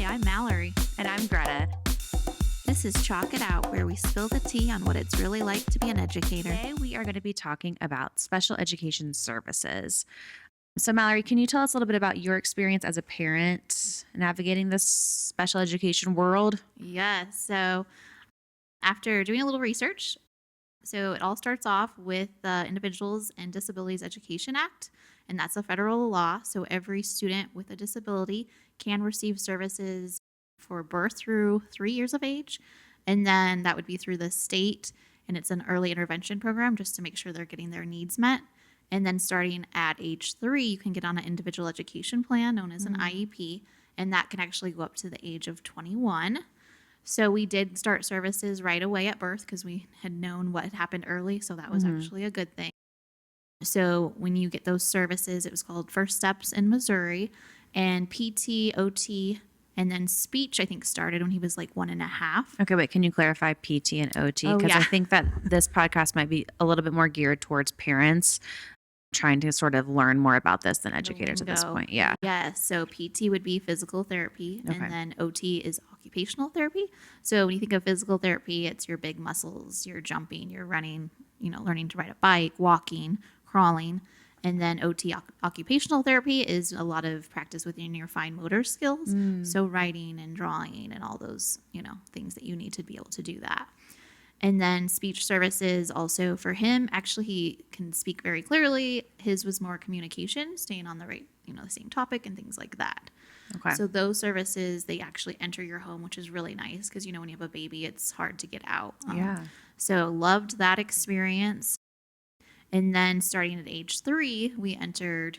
I'm Malorie. And I'm Greta. This is Chalk It Out, where we spill the tea on what it's really like to be an educator. Today we are going to be talking about special education services. So, Mallory, can you tell us a little bit about your experience as a parent navigating this special education world? Yeah, so after doing a little research, so it all starts off with the Individuals and Disabilities Education Act, and that's a federal law. So every student with a disability can receive services for birth through 3 years of age, and then that would be through the state, and it's an early intervention program just to make sure they're getting their needs met. And then starting at age 3, you can get on an individual education plan known as an IEP, and that can actually go up to the age of 21. So we did start services right away at birth because we had known what had happened early. So that was actually a good thing. So when you get those services, it was called First Steps in Missouri, and PT, OT, and then speech, I think, started when he was like 1.5. Okay, wait, can you clarify PT and OT? Oh, Because yeah. I think that this podcast might be a little bit more geared towards parents trying to sort of learn more about this than educators at this Lingo. point. Yeah. Yes. So PT would be physical therapy, Okay. and then OT is occupational therapy. So when you think of physical therapy, it's your big muscles, you're jumping, you're running, learning to ride a bike, walking, crawling. And then OT, occupational therapy, is a lot of practice within your fine motor skills. So writing and drawing and all those, things that you need to be able to do that. And then speech services also for him, actually he can speak very clearly. His was more communication, staying on the right, the same topic and things like that. Okay. So those services, they actually enter your home, which is really nice because, when you have a baby, it's hard to get out. Yeah. So loved that experience. And then starting at age 3, we entered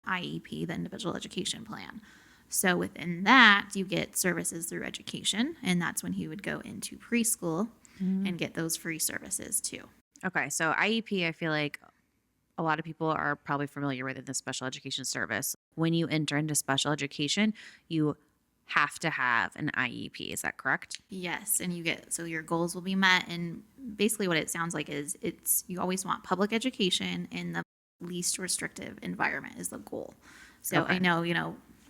IEP, the Individual Education Plan. So within that, you get services through education, and that's when he would go into preschool and get those free services too. Okay, so IEP, I feel like a lot of people are probably familiar with the special education service. When you enter into special education, you have to have an IEP. Is that correct? Yes, and so your goals will be met, and basically what it sounds like is you always want public education in the least restrictive environment is the goal. So Okay. I know,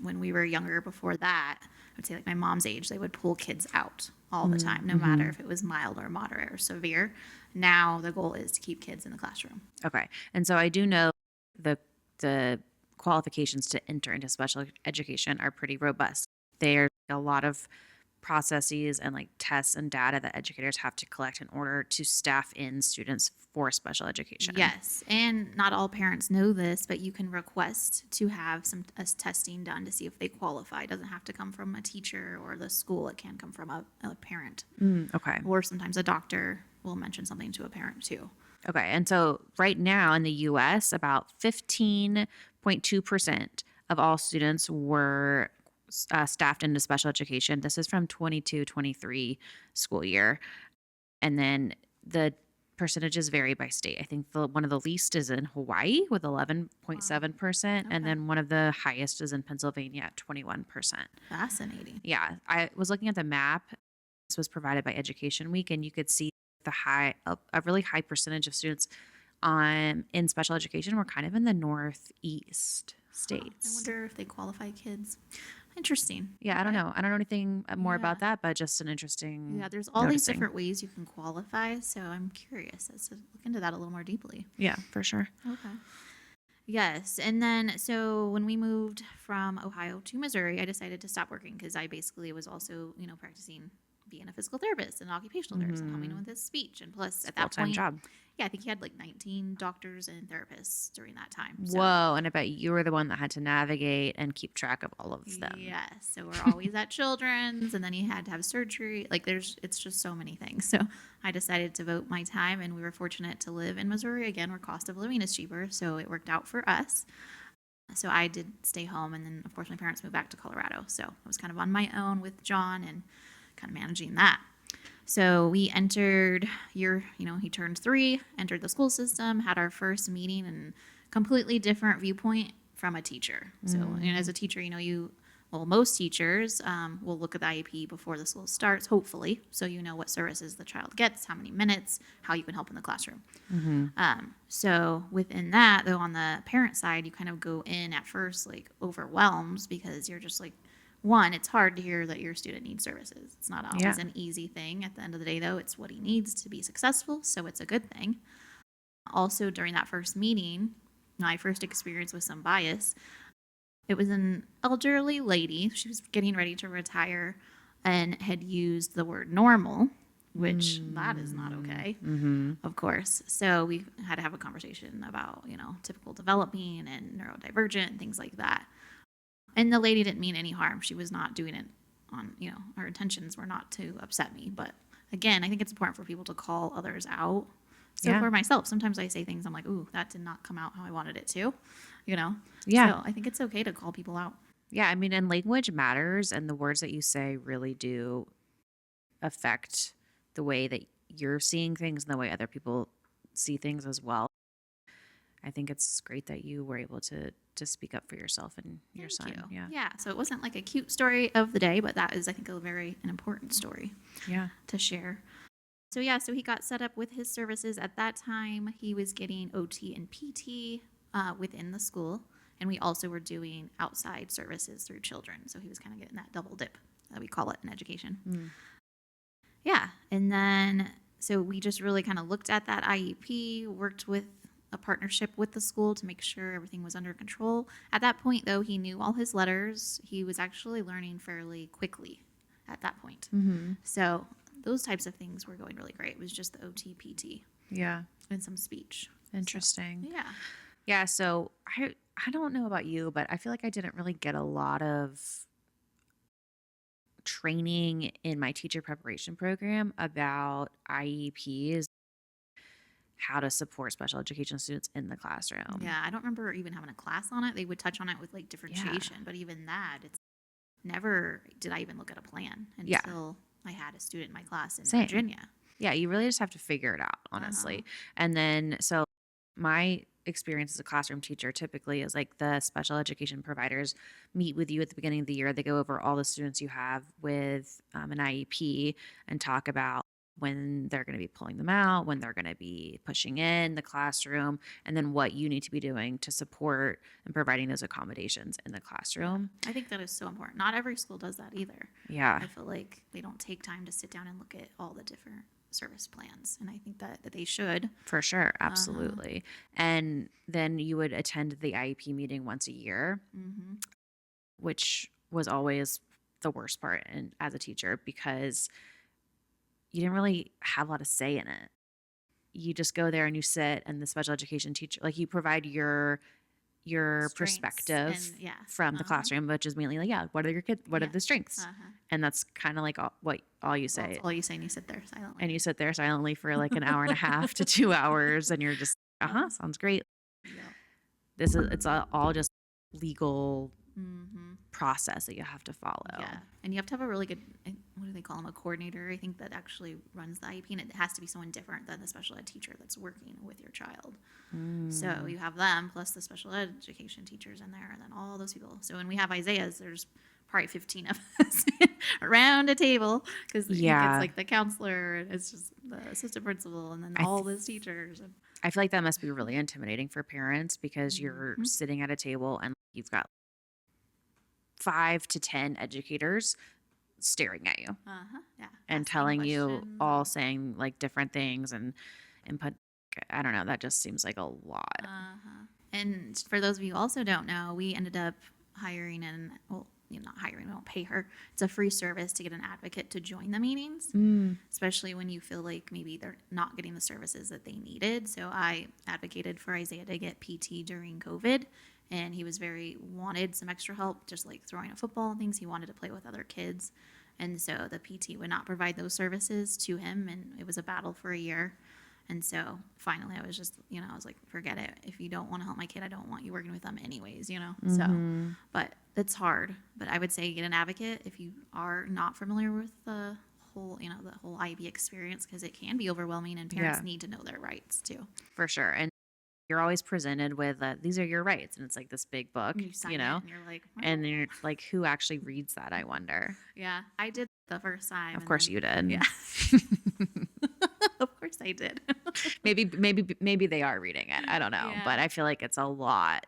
when we were younger before that, I would say like my mom's age, they would pull kids out all the time, no matter if it was mild or moderate or severe. Now the goal is to keep kids in the classroom. Okay. And so I do know the qualifications to enter into special education are pretty robust. There's a lot of processes and like tests and data that educators have to collect in order to staff in students for special education. Yes, and not all parents know this, but you can request to have some testing done to see if they qualify. It doesn't have to come from a teacher or the school. It can come from a parent. Okay. Or sometimes a doctor will mention something to a parent too. Okay. And so right now in the US, about 15.2% of all students were staffed into special education. This is from 22-23 school year. And then the percentages vary by state. I think one of the least is in Hawaii with 11.7%. And then one of the highest is in Pennsylvania at 21%. Fascinating. Yeah. I was looking at the map. This was provided by Education Week, and you could see a really high percentage of students in special education were kind of in the northeast states. I wonder if they qualify kids. Interesting. Yeah, I don't know. I don't know anything more Yeah. about that, but just an interesting. Yeah, there's all these noticing. different ways you can qualify, so I'm curious as to look into that a little more deeply. Yeah, for sure. Okay. Yes, and then so when we moved from Ohio to Missouri, I decided to stop working because I basically was also, practicing being a physical therapist and occupational therapist and helping with his speech. And plus, at that Full-time point, job. yeah, I think he had like 19 doctors and therapists during that time. So, Whoa, and I bet you were the one that had to navigate and keep track of all of them. yes, so we're always at Children's, and then he had to have surgery. Like it's just so many things. So I decided to devote my time, and we were fortunate to live in Missouri again, where cost of living is cheaper. So it worked out for us. So I did stay home, and then of course my parents moved back to Colorado. So I was kind of on my own with John and kind of managing that. So we entered he turned 3, entered the school system, had our first meeting, and completely different viewpoint from a teacher. So as a teacher, most teachers will look at the IEP before the school starts, hopefully, so you know what services the child gets, how many minutes, how you can help in the classroom. So within that, though, on the parent side, you kind of go in at first like overwhelmed because you're just like, one, it's hard to hear that your student needs services. It's not Yeah. always an easy thing. At the end of the day, though, it's what he needs to be successful, so it's a good thing. Also, during that first meeting, my first experience with some bias, it was an elderly lady. She was getting ready to retire and had used the word normal, which that is not okay, Mm-hmm. of course. So we had to have a conversation about, typical developing and neurodivergent and things like that. And the lady didn't mean any harm. She was not doing it on, her intentions were not to upset me. But again, I think it's important for people to call others out. So Yeah. for myself, sometimes I say things I'm like, ooh, that did not come out how I wanted it to, you know? Yeah. So I think it's okay to call people out. Yeah. I mean, and language matters, and the words that you say really do affect the way that you're seeing things and the way other people see things as well. I think it's great that you were able to speak up for yourself and your Thank son. you. Yeah. Yeah. So it wasn't like a cute story of the day, but that is, I think, an important story Yeah. to share. So yeah, so he got set up with his services. At that time, he was getting OT and PT within the school, and we also were doing outside services through children. So he was kind of getting that double dip that we call it in education. Mm. Yeah, and then so we just really kind of looked at that IEP, worked with a partnership with the school to make sure everything was under control. At that point, though, he knew all his letters. He was actually learning fairly quickly at that point. Mm-hmm. So those types of things were going really great. It was just the OT, PT, Yeah. and some speech. Interesting. So, yeah. Yeah. So I don't know about you, but I feel like I didn't really get a lot of training in my teacher preparation program about IEPs, how to support special education students in the classroom. Yeah, I don't remember even having a class on it. They would touch on it with like differentiation, but even that, it's never did I even look at a plan Yeah. until I had a student in my class in Same. Virginia. Yeah, you really just have to figure it out, honestly. And then, so my experience as a classroom teacher typically is like the special education providers meet with you at the beginning of the year. They go over all the students you have with an IEP and talk about when they're going to be pulling them out, when they're going to be pushing in the classroom, and then what you need to be doing to support and providing those accommodations in the classroom. I think that is so important. Not every school does that either. Yeah. I feel like they don't take time to sit down and look at all the different service plans, and I think that they should. For sure. Absolutely. And then you would attend the IEP meeting once a year, which was always the worst part as a teacher because you didn't really have a lot of say in it. You just go there and you sit, and the special education teacher, like, you provide your Strengths perspective and, yeah. from the classroom, which is mainly like, yeah, what are your kids, what are the strengths? And that's kind of like all you say. Well, that's all you say, and you sit there silently. And you sit there silently for like an hour and a half to 2 hours, and you're just, sounds great. Yeah. It's all just legal process that you have to follow. Yeah, and you have to have a really good, what do they call them, a coordinator, I think, that actually runs the IEP, and it has to be someone different than the special ed teacher that's working with your child. So you have them plus the special education teachers in there, and then all those people. So when we have Isaiah's, there's probably 15 of us around a table because it's like the counselor, and it's just the assistant principal, and then all those teachers. And I feel like that must be really intimidating for parents because you're sitting at a table and you've got 5 to 10 educators staring at you yeah, and telling you all saying like different things and input. I don't know. That just seems like a lot. And for those of you who also don't know, we ended up hiring not hiring, we don't pay her. It's a free service to get an advocate to join the meetings, especially when you feel like maybe they're not getting the services that they needed. So I advocated for Isaiah to get PT during COVID, and he wanted some extra help, just like throwing a football and things. He wanted to play with other kids. And so the PT would not provide those services to him, and it was a battle for a year. And so finally I was just, I was like, forget it. If you don't want to help my kid, I don't want you working with them anyways, So, but it's hard. But I would say get an advocate if you are not familiar with the whole, the whole IB experience, because it can be overwhelming, and parents need to know their rights too. For sure. And you're always presented with these are your rights, and it's like this big book, and you sign it, and you're like, well. And you're like, who actually reads that, I wonder. Yeah, I did the first time. Of course you did. Yeah. Of course I did. maybe they are reading it. I don't know, but I feel like it's a lot,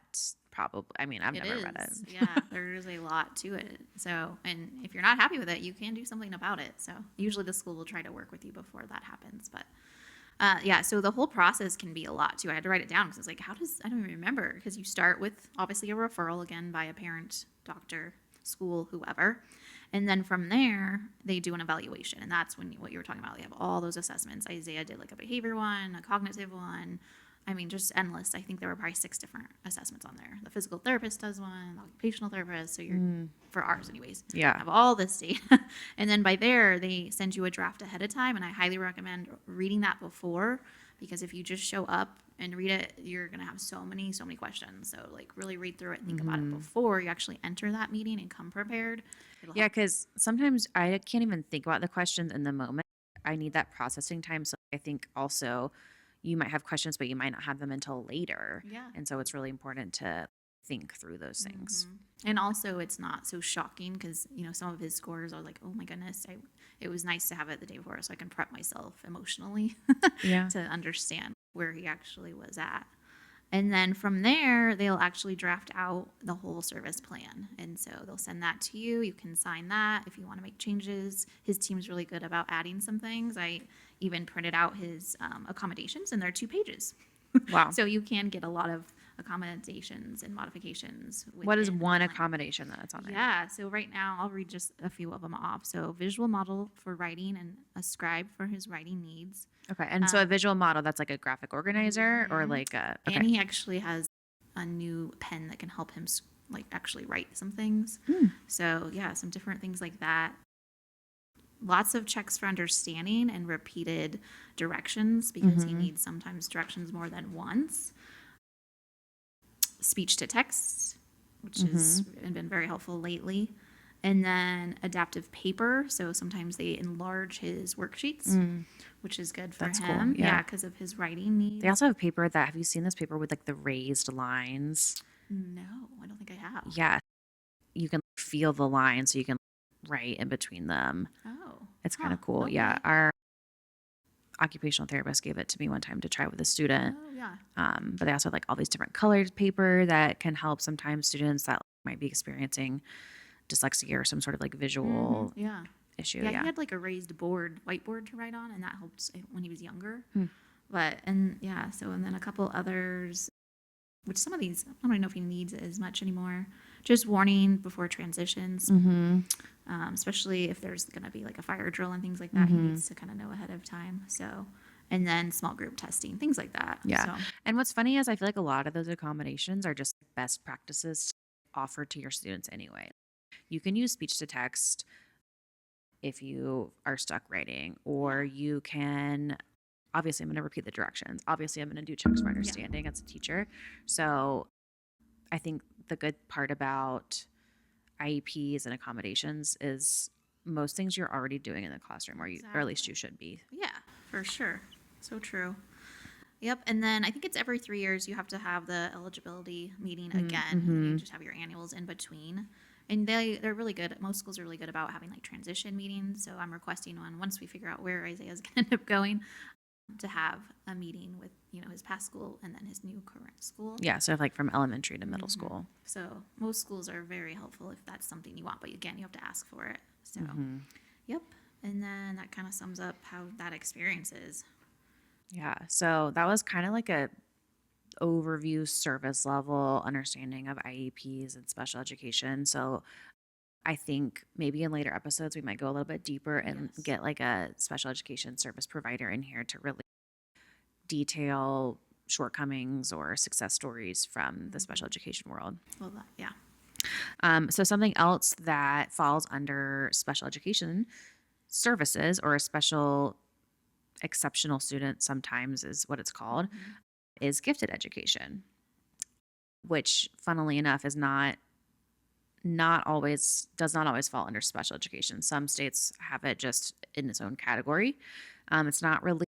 probably, I mean, I've It never read is. it. Yeah, there's a lot to it. So, and if you're not happy with it, you can do something about it. So, usually the school will try to work with you before that happens. But yeah, so the whole process can be a lot too. I had to write it down because I was like, I don't even remember. Because you start with obviously a referral again by a parent, doctor, school, whoever. And then from there, they do an evaluation. And that's when what you were talking about. They have all those assessments. Isaiah did like a behavior one, a cognitive one. I mean, just endless. I think there were probably 6 different assessments on there. The physical therapist does one, the occupational therapist. So you're, for ours anyways, Yeah. have all this data. And then by there, they send you a draft ahead of time. And I highly recommend reading that before, because if you just show up and read it, you're going to have so many questions. So like really read through it and think about it before you actually enter that meeting and come prepared. It'll Yeah, help. because sometimes I can't even think about the questions in the moment. I need that processing time. So I think also you might have questions, but you might not have them until later. Yeah. And so it's really important to think through those things. And also, it's not so shocking because some of his scores are like, oh my goodness, it was nice to have it the day before so I can prep myself emotionally Yeah. to understand where he actually was at. And then from there, they'll actually draft out the whole service plan. And so they'll send that to you. You can sign that if you want to make changes. His team's really good about adding some things. I even printed out his accommodations, and they're 2 pages. Wow. So you can get a lot of accommodations and modifications What is within one plan. accommodation that's on there? Yeah, so right now I'll read just a few of them off. So visual model for writing and a scribe for his writing needs. Okay. And so a visual model, that's like a graphic organizer or like a, okay. And he actually has a new pen that can help him like actually write some things. So yeah, some different things like that. Lots of checks for understanding and repeated directions because he needs sometimes directions more than once. Speech to text, which has been very helpful lately. And then adaptive paper. So sometimes they enlarge his worksheets, which is good for That's him. cool. Yeah. Because of his writing needs. They also have paper that, have you seen this paper with like the raised lines? No, I don't think I have. Yeah. You can feel the line so you can write in between them. Oh. It's kind of cool. Okay. Yeah. Our occupational therapist gave it to me one time to try with a student. Oh, yeah. But they also have like all these different colored paper that can help sometimes students that might be experiencing dyslexia or some sort of like visual Yeah. issue. Yeah, Yeah. he had like a raised whiteboard to write on, and that helped when he was younger. And then a couple others, which some of these, I don't even know if he needs it as much anymore. Just warning before transitions, especially if there's going to be like a fire drill and things like that. He needs to kind of know ahead of time. So, and then small group testing, things like that. Yeah. So, And what's funny is I feel like a lot of those accommodations are just best practices offered to your students anyway. You can use speech to text if you are stuck writing, or you can, obviously, I'm going to repeat the directions. Obviously, I'm going to do checks for understanding as a teacher. So I think the good part about IEPs and accommodations is most things you're already doing in the classroom, or at least you should be. yeah, for sure. So true. Yep. And then I think it's every 3 years you have to have the eligibility meeting again. You just have your annuals in between. And they're really good. Most schools are really good about having like transition meetings. So I'm requesting one once we figure out where Isaiah's going to end up going, to have a meeting with his past school and then his new current school. Yeah, so like from elementary to middle school. So most schools are very helpful if that's something you want, but again, you have to ask for it. So, yep. And then that kind of sums up how that experience is. Yeah, so that was kind of like a overview service level understanding of IEPs and special education. So I think maybe in later episodes we might go a little bit deeper and get like a special education service provider in here to really detail shortcomings or success stories from the special education world. Well, yeah. So something else that falls under special education services, or a special exceptional student sometimes is what it's called, is gifted education, which funnily enough is does not always fall under special education. Some states have it just in its own category. It's not really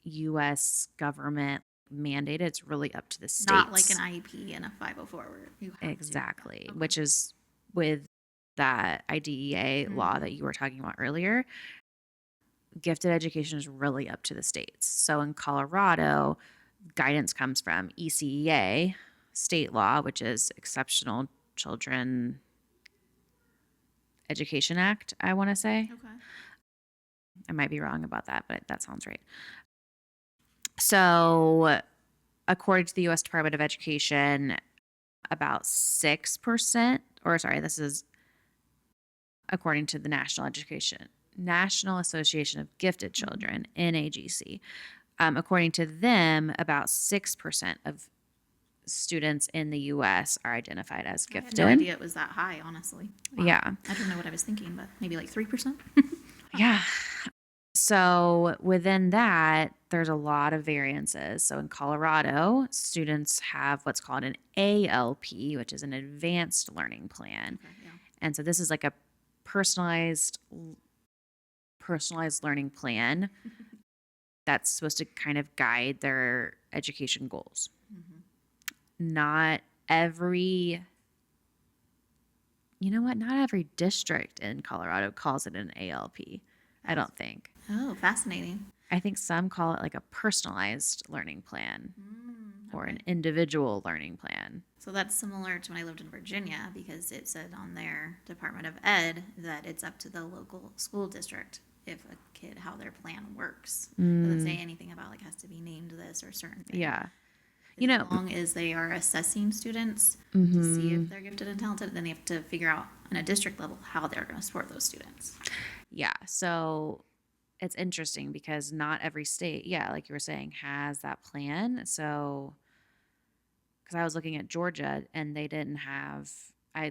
U.S. government mandated. It's really up to the states. Not like an IEP and a 504 where you have exactly, to. Okay. which is with that IDEA law that you were talking about earlier. Gifted education is really up to the states. So in Colorado, guidance comes from ECEA, state law, which is Exceptional Children Education Act, I want to say. Okay. I might be wrong about that, but that sounds right. So, according to the U.S. Department of Education, about 6%, or sorry, this is according to the National Association of Gifted Children, NAGC. According to them, about 6% of students in the U.S. are identified as I had gifted. no idea it was that high, honestly. Wow. Yeah. I don't know what I was thinking, but maybe like 3%. Yeah. So within that, there's a lot of variances. So in Colorado, students have what's called an ALP, which is an advanced learning plan. Okay, yeah. And so this is like a personalized learning plan that's supposed to kind of guide their education goals. Not every district in Colorado calls it an ALP. I don't think. Oh, fascinating. I think some call it like a personalized learning plan or Okay. an individual learning plan. So that's similar to when I lived in Virginia, because it said on their Department of Ed that it's up to the local school district if a kid, how their plan works. It doesn't say anything about like has to be named this or certain thing. Yeah. As long as they are assessing students to see if they're gifted and talented, then they have to figure out on a district level how they're going to support those students. Yeah. So it's interesting because not every state, like you were saying, has that plan. So, because I was looking at Georgia and they didn't have, I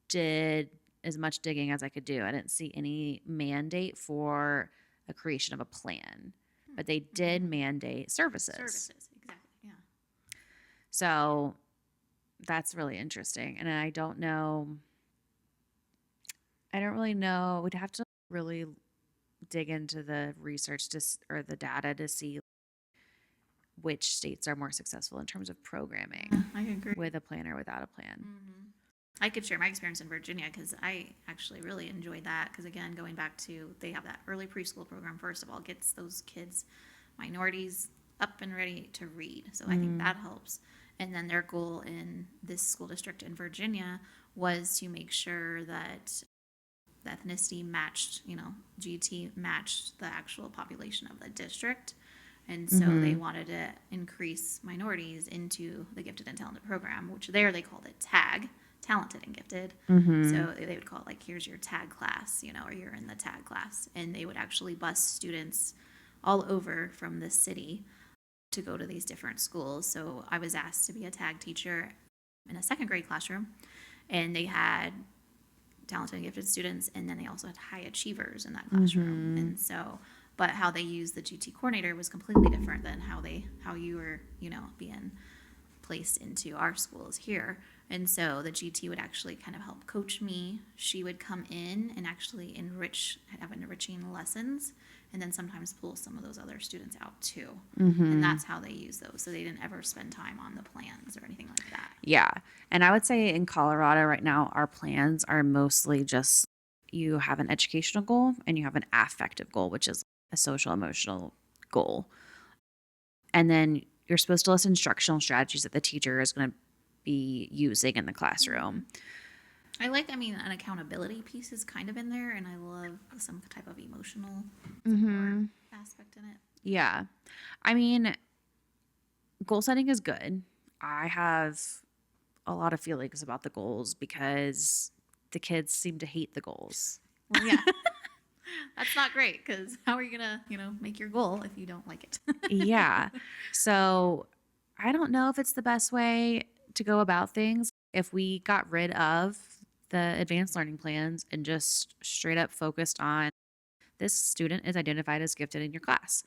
did as much digging as I could do. I didn't see any mandate for a creation of a plan, but they did mandate services. Services, exactly, yeah. So that's really interesting. And I don't really know. We'd have to really dig into the research or the data to see which states are more successful in terms of programming I agree. with a plan or without a plan. I could share my experience in Virginia because I actually really enjoyed that. Because again, going back to, they have that early preschool program, first of all, gets those kids, minorities, up and ready to read. So I think that helps. And then their goal in this school district in Virginia was to make sure that the ethnicity matched, GT matched the actual population of the district. And so they wanted to increase minorities into the gifted and talented program, which there they called it TAG, talented and gifted. So they would call it like, here's your tag class, or you're in the tag class. And they would actually bus students all over from the city to go to these different schools. So I was asked to be a tag teacher in a second grade classroom, and they had talented and gifted students, and then they also had high achievers in that classroom. And so, but how they used the GT coordinator was completely different than how you were, being placed into our schools here. And so the GT would actually kind of help coach me. She would come in and actually have enriching lessons, and then sometimes pull some of those other students out too. And that's how they use those. So they didn't ever spend time on the plans or anything like that. Yeah. And I would say in Colorado right now, our plans are mostly just you have an educational goal and you have an affective goal, which is a social emotional goal. And then you're supposed to list instructional strategies that the teacher is going to be using in the classroom. An accountability piece is kind of in there, and I love some type of emotional support aspect in it. Yeah. Goal setting is good. I have a lot of feelings about the goals because the kids seem to hate the goals. Well, yeah. That's not great, because how are you going to, make your goal if you don't like it? Yeah. So I don't know if it's the best way to go about things. If we got rid of the advanced learning plans and just straight up focused on this student is identified as gifted in your class.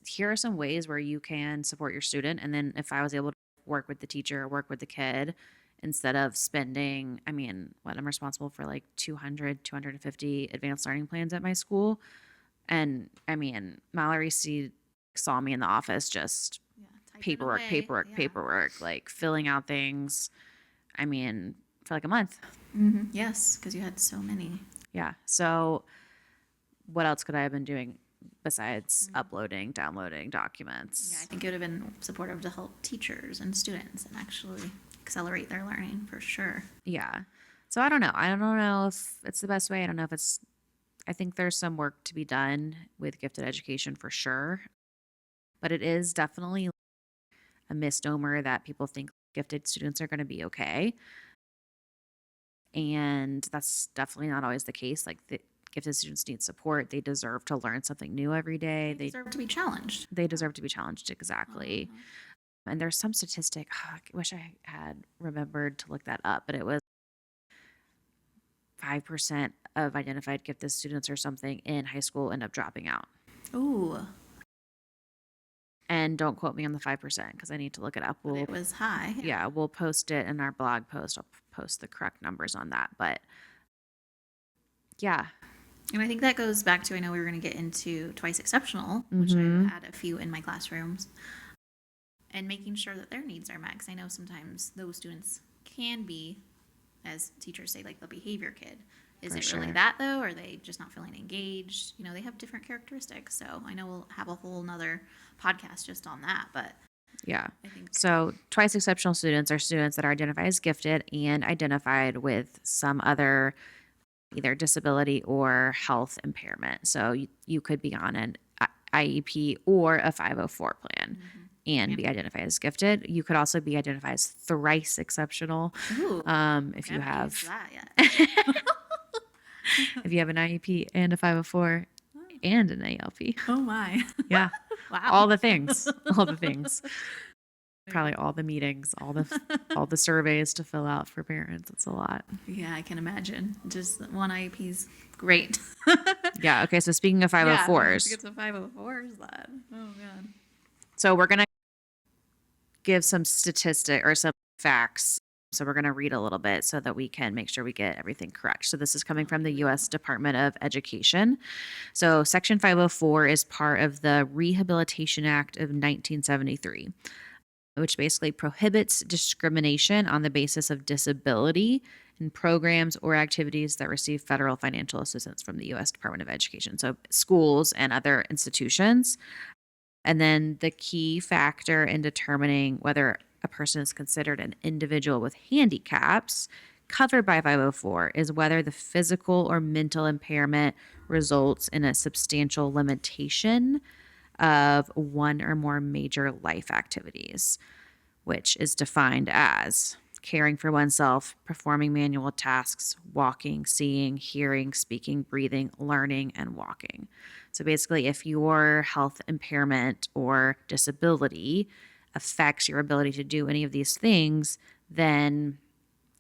Here are some ways where you can support your student. And then if I was able to work with the teacher or work with the kid, instead of spending, I'm responsible for like 250 advanced learning plans at my school. And Malorie saw me in the office just paperwork, like filling out things. For like a month. Yes, because you had so many. Yeah. So what else could I have been doing? besides uploading, downloading documents. Yeah, I think it would have been supportive to help teachers and students and actually accelerate their learning for sure. Yeah. So I don't know. I don't know if it's the best way. I don't know if it's, I think there's some work to be done with gifted education for sure. But it is definitely a misnomer that people think gifted students are going to be okay. And that's definitely not always the case. Like the gifted students need support. They deserve to learn something new every day. They deserve to be challenged. They deserve to be challenged. Exactly. Uh-huh. And there's some statistic, I wish I had remembered to look that up, but it was 5% of identified gifted students or something in high school end up dropping out. Ooh, And don't quote me on the 5% because I need to look it up. but it was high. Yeah, we'll post it in our blog post. I'll post the correct numbers on that. But yeah. And I think that goes back to, I know we were going to get into twice exceptional, which Mhm. I've had a few in my classrooms, and making sure that their needs are met. Because I know sometimes those students can be, as teachers say, like the behavior kid. Is For it really sure. that though? Or are they just not feeling engaged? You know, they have different characteristics. So I know we'll have a whole nother podcast just on that. But Yeah. I think So twice exceptional students are students that are identified as gifted and identified with some other either disability or health impairment. So you could be on an IEP or a 504 plan and be identified as gifted. You could also be identified as thrice exceptional ooh, if I you haven't used have that yet. if you have an IEP and a 504 and an ALP. Oh my. Yeah. Wow. All the things. All the things. Probably all the meetings, all the surveys to fill out for parents. It's a lot. Yeah, I can imagine. Just one IEP's great. Yeah. Okay. So speaking of Yeah, 504s, get some 504s then. Oh god. so we're gonna give some statistic or some facts. So we're gonna read a little bit so that we can make sure we get everything correct. So this is coming from the U.S. Department of Education. So Section 504 is part of the Rehabilitation Act of 1973. Which basically prohibits discrimination on the basis of disability in programs or activities that receive federal financial assistance from the U.S. Department of Education. So, schools and other institutions. And then the key factor in determining whether a person is considered an individual with handicaps covered by 504 is whether the physical or mental impairment results in a substantial limitation of one or more major life activities, which is defined as caring for oneself, performing manual tasks, walking, seeing, hearing, speaking, breathing, learning, and walking. So basically, if your health impairment or disability affects your ability to do any of these things, then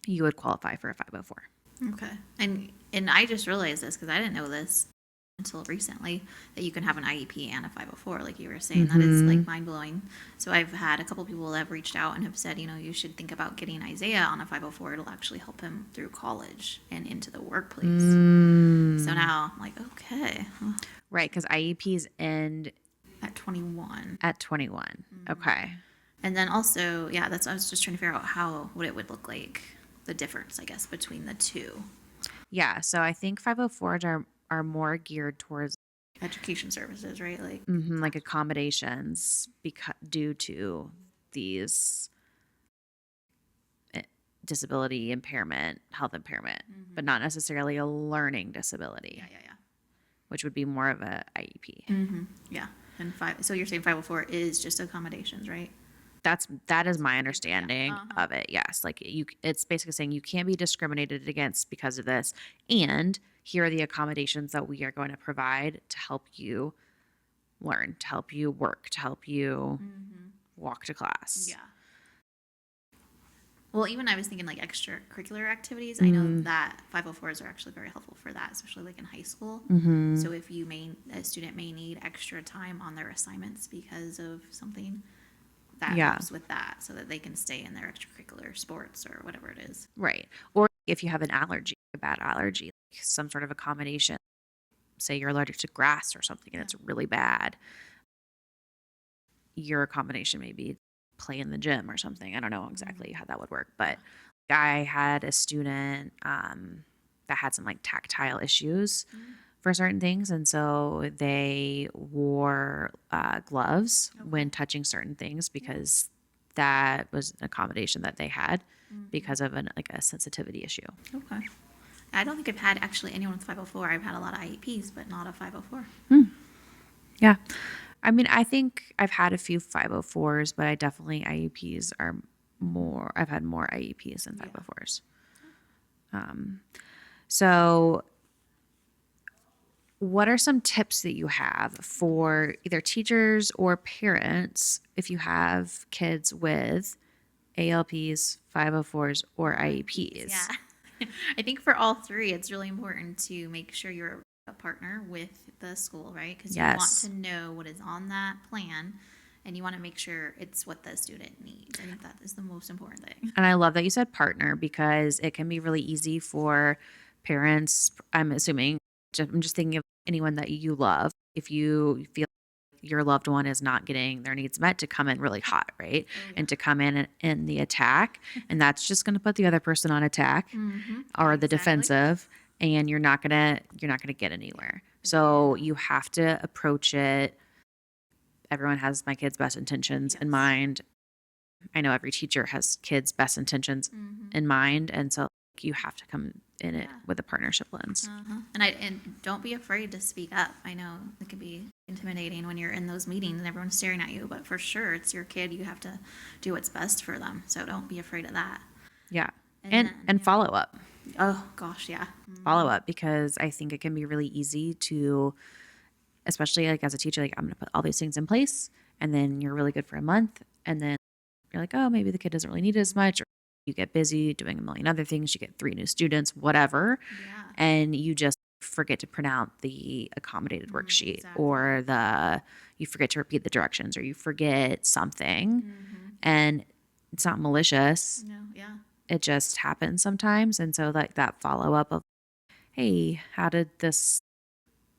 you would qualify for a 504. Okay. And I just realized this because I didn't know this until recently, that you can have an IEP and a 504, like you were saying. That is like mind blowing. So I've had a couple people that have reached out and have said, you know, you should think about getting Isaiah on a 504. It'll actually help him through college and into the workplace. So now I'm like, okay, Right, because IEPs end at 21. at 21. Okay. And then also, yeah, I was just trying to figure out what it would look like, the difference, I guess, between the two. Yeah, so I think 504s are more geared towards Education services, right? like accommodations due to these disability impairment, health impairment, but not necessarily a learning disability, Yeah. which would be more of a IEP. Yeah. And so you're saying 504 is just accommodations, right? That is my understanding of it. Yes, like it's basically saying you can't be discriminated against because of this, and here are the accommodations that we are going to provide to help you learn, to help you work, to help you walk to class. Yeah. Well, even I was thinking like extracurricular activities. I know that 504s are actually very helpful for that, especially like in high school. So if a student may need extra time on their assignments because of something, that helps with that so that they can stay in their extracurricular sports or whatever it is. Right. Or if you have an allergy, a bad allergy, like some sort of accommodation, say you're allergic to grass or something and it's really bad, your accommodation may be play in the gym or something. I don't know exactly how that would work, but I had a student that had some like tactile issues for certain things. And so they wore gloves when Okay. touching certain things Yeah. because that was an accommodation that they had Mhm. because of like a sensitivity issue. Okay. I don't think I've had actually anyone with 504. I've had a lot of IEPs, but not a 504. Hmm. Yeah. I mean, I think I've had a few 504s, but I definitely IEPs are more, I've had more IEPs than Yeah. 504s. Um, so what are some tips that you have for either teachers or parents if you have kids with ALPs, 504s, or IEPs, yeah. IEPs? I think for all three, it's really important to make sure you're a partner with the school, right? Because you want to Yes. know what is on that plan and you want to make sure it's what the student needs. I think that is the most important thing. And I love that you said partner because it can be really easy for parents. I'm assuming, I'm just thinking of anyone that you love. If you feel your loved one is not getting their needs met, to come in really hot, right? Oh, yeah. And to come in the attack. And that's just going to put the other person on attack Mm-hmm. or the Exactly. defensive. And you're not gonna get anywhere. So Yeah. you have to approach it. Everyone has my kid's best intentions in Yes. mind. I know every teacher has kids' best intentions Mm-hmm. in mind, and so you have to come in it Yeah. with a partnership lens. Uh-huh. And don't be afraid to speak up. I know it can be intimidating when you're in those meetings and everyone's staring at you, but for sure it's your kid. You have to do what's best for them. So don't be afraid of that. Yeah. And And then, follow up. yeah. Oh gosh, yeah. Follow Mm-hmm. up because I think it can be really easy to, especially like as a teacher, like I'm gonna put all these things in place and then you're really good for a month and then you're like, oh, maybe the kid doesn't really need it as much, or you get busy doing a million other things, you get 3 new students, whatever, Yeah. and you just forget to print out the accommodated worksheet Exactly. or you forget to repeat the directions or you forget something Mm-hmm. and it's not malicious. No, yeah. It just happens sometimes. And so like that follow up of, hey, how did this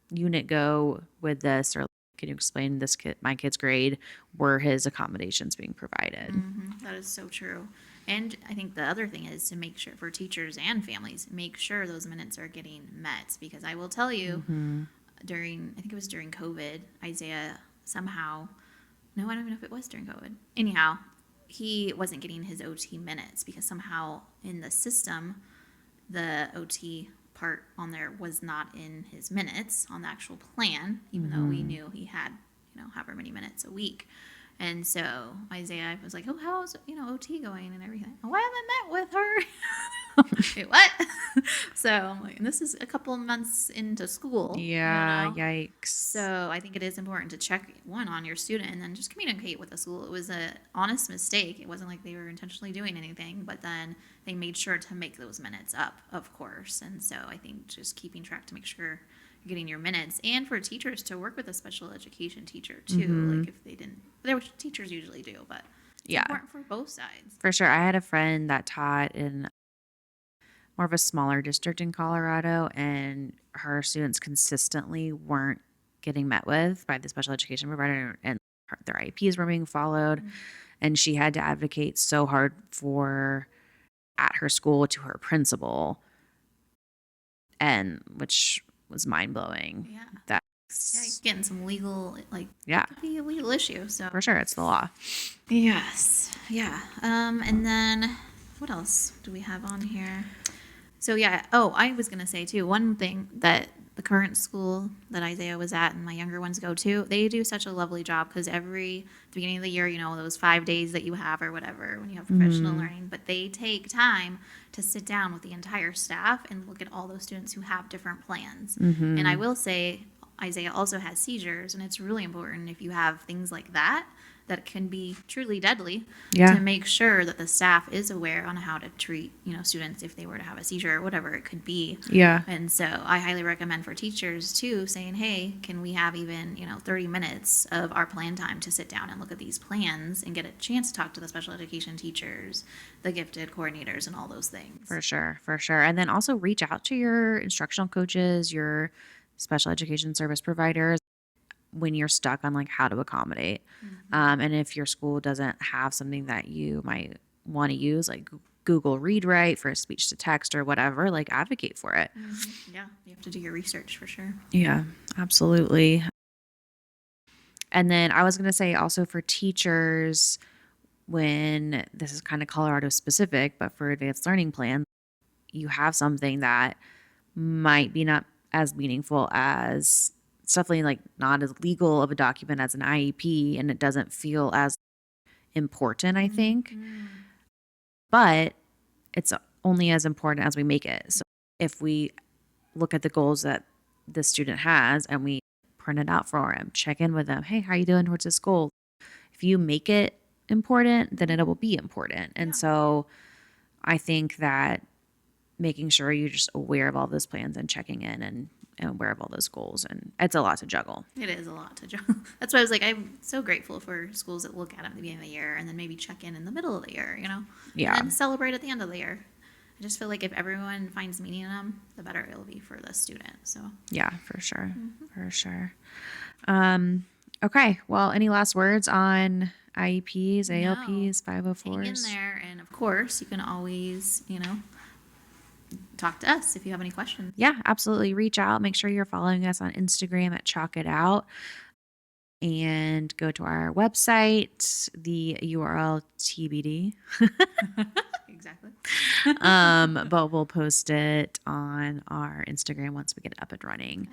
unit go with this? Or can you explain this kid, my kid's grade, were his accommodations being provided? Mm-hmm. That is so true. And I think the other thing is to make sure for teachers and families, make sure those minutes are getting met. Because I will tell you, Mm-hmm. I think it was during COVID, Isaiah somehow, no, I don't even know if it was during COVID. Anyhow, he wasn't getting his OT minutes because somehow in the system, the OT part on there was not in his minutes on the actual plan, even though we Mm-hmm. knew he had, however many minutes a week. And so Isaiah was like, "Oh, how's OT going and everything?" Oh, I haven't met with her. Wait, what? So I'm like, and this is a couple of months into school, Yeah, yikes. So I think it is important to check one on your student and then just communicate with the school. It was a honest mistake. It wasn't like they were intentionally doing anything, but then they made sure to make those minutes up, of course. And so I think just keeping track to make sure you're getting your minutes, and for teachers to work with a special education teacher too. Mm-hmm. Like if they didn't, there teachers usually do, but it's Yeah, important for both sides. for sure. I had a friend that taught in more of a smaller district in Colorado, and her students consistently weren't getting met with by the special education provider, and their IEPs were being followed. Mm. And she had to advocate so hard for at her school to her principal, and which was mind blowing. Yeah, yeah, you're That's getting some legal, like yeah, it could be a legal issue. So for sure. It's the law. yes. Yeah. And then what else do we have on here? So yeah, oh, I was gonna say too, one thing that the current school that Isaiah was at and my younger ones go to, they do such a lovely job because every the beginning of the year, those 5 days that you have or whatever when you have professional Mm-hmm. learning, but they take time to sit down with the entire staff and look at all those students who have different plans. And I Mm-hmm. will say Isaiah also has seizures, and it's really important if you have things like that that can be truly deadly Yeah. to make sure that the staff is aware on how to treat students if they were to have a seizure or whatever it could be. Yeah. And so I highly recommend for teachers too saying, hey, can we have even 30 minutes of our plan time to sit down and look at these plans and get a chance to talk to the special education teachers, the gifted coordinators, and all those things. For sure. For sure. And then also reach out to your instructional coaches, your special education service providers when you're stuck on like how to accommodate. Mm-hmm. And if your school doesn't have something that you might want to use, like Google read write for a speech to text or whatever, like advocate for it. Yeah, you have to do your research for sure. Yeah, absolutely. And then I was going to say also for teachers, when this is kind of Colorado specific, but for advanced learning plans, you have something that might be not as meaningful as, it's definitely like not as legal of a document as an IEP, and it doesn't feel as important, I think. But it's only as important as we make it. So if we look at the goals that the student has and we print it out for them, check in with them, hey, how are you doing towards this goal? If you make it important, then it will be important. And so I think that making sure you're just aware of all those plans and checking in and aware of all those goals. And it's a lot to juggle. It is a lot to juggle. That's why I was like, I'm so grateful for schools that look at it at the beginning of the year and then maybe check in the middle of the year, Yeah. and then celebrate at the end of the year. I just feel like if everyone finds meaning in them, the better it'll be for the student. So Yeah, for sure. For sure. Okay. Well, any last words on IEPs, ALPs, hang in 504s? there, and of course, you can always, talk to us if you have any questions. Yeah, absolutely. Reach out. Make sure you're following us on Instagram at Chalk It Out, and go to our website, the URL TBD. Exactly. But we'll post it on our Instagram once we get it up and running. Okay.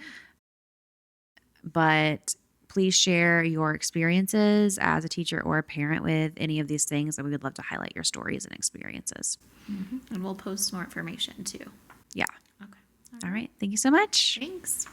But please share your experiences as a teacher or a parent with any of these things, and we would love to highlight your stories and experiences. And we'll post more information too. Yeah. Okay. All right. Thank you so much. Thanks.